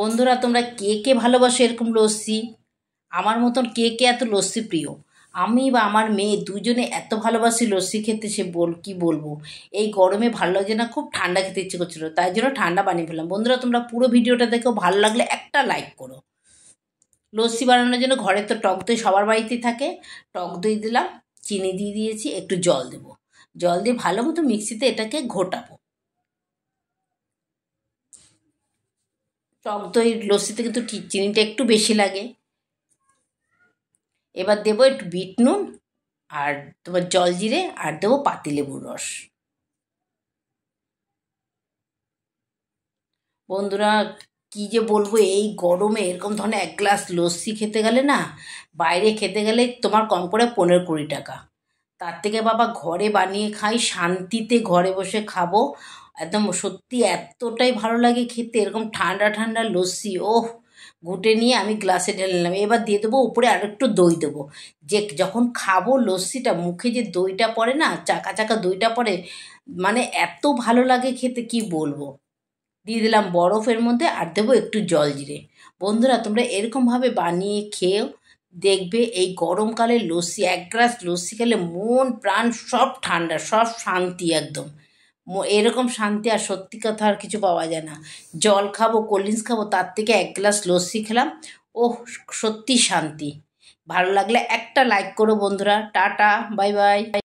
বন্ধুরা, তোমরা কে কে ভালোবাসো এরকম লস্যি? আমার মতন কে কে এত লস্যি প্রিয়? আমি বা আমার মেয়ে দুজনে এত ভালোবাসি লস্যি খেতে, সে কি বলবো। এই গরমে ভালো লাগছে না, খুব ঠান্ডা খেতে ইচ্ছে করছিল, তাই জন্য ঠান্ডা বানিয়ে ফেললাম। বন্ধুরা, তোমরা পুরো ভিডিওটা দেখো, ভালো লাগলে একটা লাইক করো। লস্যি বানানোর জন্য ঘরে তো টক দই সবার বাড়িতেই থাকে। টক দই দিলাম, চিনি দিয়ে দিয়েছি, একটু জল দেবো। জল দিয়ে ভালো মতো মিক্সিতে এটাকে ঘোটাবো। টক দই লস্যিতে কিন্তু চিনিটা একটু বেশি লাগে। এবার দেবো একটু বিট নুন, আর তোমার জল জিরে, আর দেবো পাতিলেবুর রস। বন্ধুরা, কি যে বলবো, এই গরমে এরকম ধরনের এক গ্লাস লস্যি খেতে গেলে না, বাইরে খেতে গেলে তোমার কম করে 15-20 টাকা। তার থেকে বাবা ঘরে বানিয়ে খাই, শান্তিতে ঘরে বসে খাবো। একদম সত্যি এতটাই ভালো লাগে খেতে, এরকম ঠান্ডা ঠান্ডা লস্যি। ওহ, ঘুটে নিয়ে আমি গ্লাসে ঢেলে নিলাম। এবার দিয়ে দেবো উপরে আর একটু দই দেবো। যে যখন খাবো লস্যিটা, মুখে যে দইটা পড়ে না, চাকা চাকা দইটা পড়ে, মানে এত ভালো লাগে খেতে, কি বলবো। দিয়ে দিলাম বরফের মধ্যে, আর দেবো একটু জল জিরে। বন্ধুরা, তোমরা এরকমভাবে বানিয়ে খেয়েও দেখবে, এই গরমকালে লস্যি, এক গ্লাস লস্যি খেলে মন প্রাণ সব ঠান্ডা, সব শান্তি একদম। এরকম শান্তি আর সত্যি কথা আর কিছু পাওয়া যায় না। জল খাবো, কোল্ড ড্রিঙ্কস খাবো, তার থেকে এক গ্লাস লস্যি খেলাম, ওহ, সত্যি শান্তি। ভালো লাগলে একটা লাইক করো বন্ধুরা। Tata, bye bye.